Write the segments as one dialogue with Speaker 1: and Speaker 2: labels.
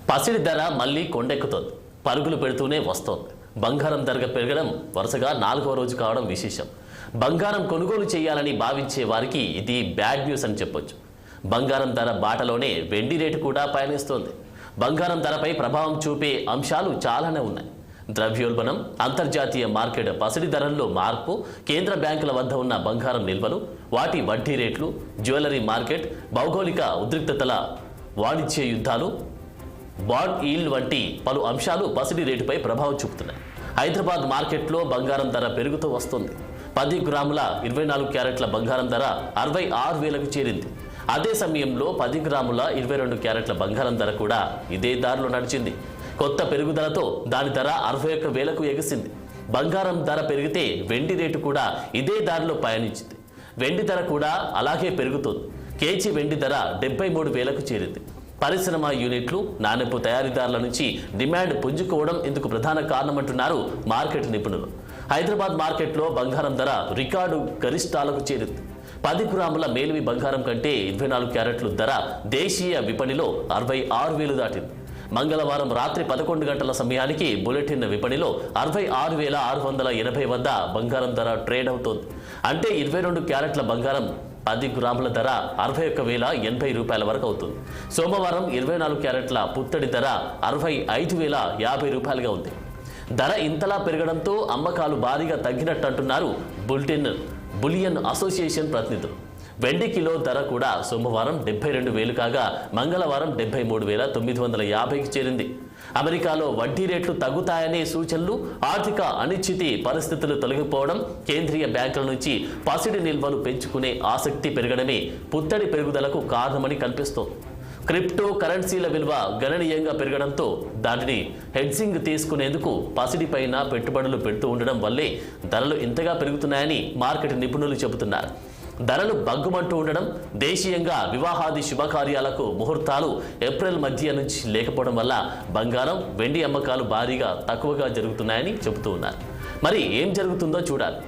Speaker 1: పసిడి ధర మళ్లీ కొండెక్కుతోంది. పరుగులు పెడుతూనే వస్తోంది. బంగారం ధర పెరగడం వరుసగా 4వ రోజు కావడం విశేషం. బంగారం కొనుగోలు చేయాలని భావించే వారికి ఇది బ్యాడ్ న్యూస్ అని చెప్పొచ్చు. బంగారం ధర బాటలోనే వెండి రేటు కూడా పయనిస్తోంది. బంగారం ధరపై ప్రభావం చూపే అంశాలు చాలానే ఉన్నాయి. ద్రవ్యోల్బణం, అంతర్జాతీయ మార్కెట్ పసిడి ధరల్లో మార్పు, కేంద్ర బ్యాంకుల వద్ద ఉన్న బంగారం నిల్వలు, వాటి వడ్డీ రేట్లు, జ్యువెలరీ మార్కెట్, భౌగోళిక ఉద్రిక్తతల, వాణిజ్య యుద్ధాలు, బాండ్ ఈల్డ్ వంటి పలు అంశాలు పసిడి రేటుపై ప్రభావం చూపుతున్నాయి. హైదరాబాద్ మార్కెట్లో బంగారం ధర పెరుగుతూ వస్తుంది. 10 గ్రాముల 24 క్యారెట్ల బంగారం ధర 66,000కు చేరింది. అదే సమయంలో 10 గ్రాముల 22 క్యారెట్ల బంగారం ధర కూడా ఇదే దారిలో నడిచింది. కొత్త పెరుగుదలతో దాని ధర 61,000కు ఎగిసింది. బంగారం ధర పెరిగితే వెండి రేటు కూడా ఇదే దారిలో పయనించింది. వెండి ధర కూడా అలాగే పెరుగుతోంది. కేజీ వెండి ధర 73,000కు చేరింది. పరిశ్రమ యూనిట్లు, నాణెపు తయారీదారుల నుంచి డిమాండ్ పుంజుకోవడం ఇందుకు ప్రధాన కారణమంటున్నారు మార్కెట్ నిపుణులు. హైదరాబాద్ మార్కెట్లో బంగారం ధర రికార్డు గరిష్టాలకు చేరింది. 10 గ్రాముల మేలిమి బంగారం కంటే 24 క్యారెట్లు ధర దేశీయ విపణిలో 66,000 దాటింది. మంగళవారం రాత్రి 11 గంటల సమయానికి బులెటిన్ విపణిలో 66,680 వద్ద బంగారం ధర ట్రేడ్ అవుతోంది. అంటే 22 క్యారెట్ల బంగారం 10 గ్రాముల ధర 61,080 రూపాయల వరకు అవుతుంది. సోమవారం 24 క్యారెట్ల పుత్తడి ధర 65,050 రూపాయలుగా ఉంది. ధర ఇంతలా పెరగడంతో అమ్మకాలు భారీగా తగ్గినట్టు అంటున్నారు బులియన్ అసోసియేషన్ ప్రతినిధులు. వెండి కిలో ధర కూడా సోమవారం 72,000 కాగా మంగళవారం 73,950కి చేరింది. అమెరికాలో వడ్డీ రేట్లు తగ్గుతాయనే సూచనలు, ఆర్థిక అనిశ్చితి పరిస్థితులు తొలగిపోవడం, కేంద్రీయ బ్యాంకుల నుంచి పసిడి నిల్వలు పెంచుకునే ఆసక్తి పెరగడమే పుత్తడి పెరుగుదలకు కారణమని కనిపిస్తోంది. క్రిప్టో కరెన్సీల విలువ గణనీయంగా పెరగడంతో దానిని హెడ్జింగ్ తీసుకునేందుకు పసిడిపైన పెట్టుబడులు పెడుతూ ఉండడం వల్లే ధరలు ఇంతగా పెరుగుతున్నాయని మార్కెట్ నిపుణులు చెబుతున్నారు. ధరలు బగ్గుమంటూ ఉండడం, దేశీయంగా వివాహాది శుభకార్యాలకు ముహూర్తాలు ఏప్రిల్ మధ్య నుంచి లేకపోవడం వల్ల బంగారం, వెండి అమ్మకాలు భారీగా తక్కువగా జరుగుతున్నాయని చెబుతూ ఉన్నారు. మరి ఏం జరుగుతుందో చూడాలి.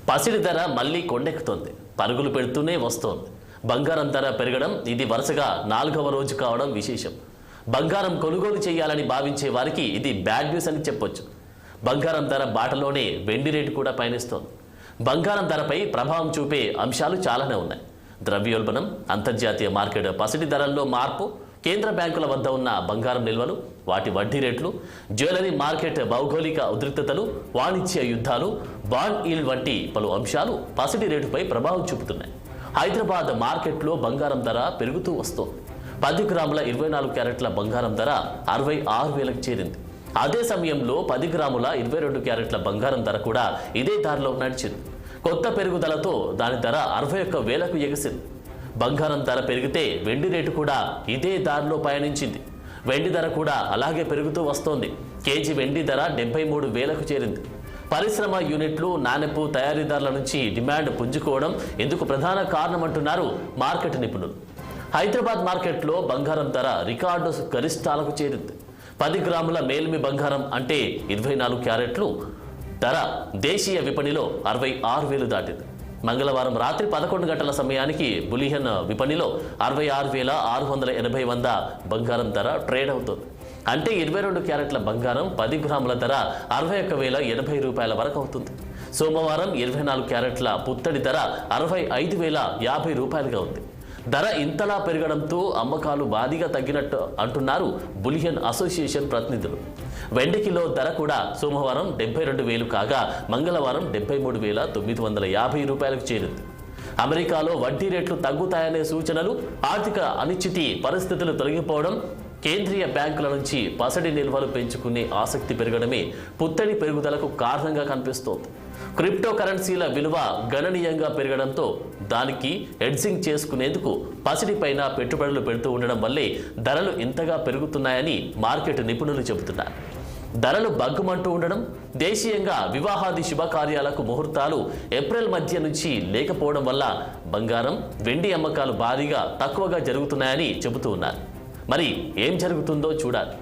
Speaker 1: పసిడి ధర మళ్లీ కొండెక్కుతోంది. పరుగులు పెడుతూనే వస్తోంది. బంగారం ధర పెరగడం ఇది వరుసగా 4వ రోజు కావడం విశేషం. బంగారం కొనుగోలు చేయాలని భావించే వారికి ఇది బ్యాడ్ న్యూస్ అని చెప్పొచ్చు. బంగారం ధర బాటలోనే వెండి రేటు కూడా పయనిస్తోంది. బంగారం ధరపై ప్రభావం చూపే అంశాలు చాలానే ఉన్నాయి. ద్రవ్యోల్బణం, అంతర్జాతీయ మార్కెట్ పసిడి ధరల్లో మార్పు, కేంద్ర బ్యాంకుల వద్ద ఉన్న బంగారం నిల్వలు, వాటి వడ్డీ రేట్లు, జ్యువెలరీ మార్కెట్ భౌగోళిక ఉద్రిక్తతలు, వాణిజ్య యుద్ధాలు, బాండ్ ఈల్డ్ వంటి పలు అంశాలు పసిడి రేటుపై ప్రభావం చూపుతున్నాయి. హైదరాబాద్ మార్కెట్లో బంగారం ధర పెరుగుతూ వస్తోంది. 10 గ్రాముల 24 క్యారెట్ల బంగారం ధర 66,000కు చేరింది. అదే సమయంలో 10 గ్రాముల 22 క్యారెట్ల బంగారం ధర కూడా ఇదే దారిలో నడిచింది. కొత్త పెరుగుదలతో దాని ధర 61,000కు ఎగిసింది. బంగారం ధర పెరిగితే వెండి రేటు కూడా ఇదే దారిలో పయనించింది. వెండి ధర కూడా అలాగే పెరుగుతూ వస్తోంది. కేజీ వెండి ధర 73,000కు చేరింది. పరిశ్రమ యూనిట్లు, నాణెపు తయారీదారుల నుంచి డిమాండ్ పుంజుకోవడం ఇందుకు ప్రధాన కారణమంటున్నారు మార్కెట్ నిపుణులు. హైదరాబాద్ మార్కెట్లో బంగారం ధర రికార్డు గరిష్టాలకు చేరింది. 10 గ్రాముల మేలిమి బంగారం అంటే 24 క్యారెట్లు ధర దేశీయ విపణిలో 66,000 దాటింది. మంగళవారం రాత్రి 11 గంటల సమయానికి బులియన్ విపణిలో 66,680 వద్ద బంగారం ధర ట్రేడ్ అవుతోంది. అంటే 22 క్యారెట్ల బంగారం 10 గ్రాముల ధర 61,080 రూపాయల వరకు అవుతుంది. సోమవారం 24 క్యారెట్ల పుత్తడి ధర 65,050 రూపాయలుగా ఉంది. ధర ఇంతలా పెరగడంతో అమ్మకాలు భారీగా తగ్గినట్టు అంటున్నారు బులియన్ అసోసియేషన్ ప్రతినిధులు. వెండి కిలో ధర కూడా సోమవారం 72,000 కాగా మంగళవారం 73,950 రూపాయలకు చేరింది. అమెరికాలో వడ్డీ రేట్లు తగ్గుతాయనే సూచనలు, ఆర్థిక అనిశ్చితి పరిస్థితులు తొలగిపోవడం, కేంద్రీయ బ్యాంకుల నుంచి పసడి నిల్వలు పెంచుకునే ఆసక్తి పెరగడమే పుత్తడి పెరుగుదలకు కారణంగా కనిపిస్తోంది. క్రిప్టో కరెన్సీల విలువ గణనీయంగా పెరగడంతో దానికి హెడ్జింగ్ చేసుకునేందుకు పసిడిపైన పెట్టుబడులు పెడుతూ ఉండడం వల్లే ధరలు ఇంతగా పెరుగుతున్నాయని మార్కెట్ నిపుణులు చెబుతున్నారు. ధరలు బగ్గుమంటూ ఉండడం, దేశీయంగా వివాహాది శుభకార్యాలకు ముహూర్తాలు ఏప్రిల్ మధ్య నుంచి లేకపోవడం వల్ల బంగారం, వెండి అమ్మకాలు భారీగా తక్కువగా జరుగుతున్నాయని చెబుతూ ఉన్నారు. మరి ఏం జరుగుతుందో చూడాలి.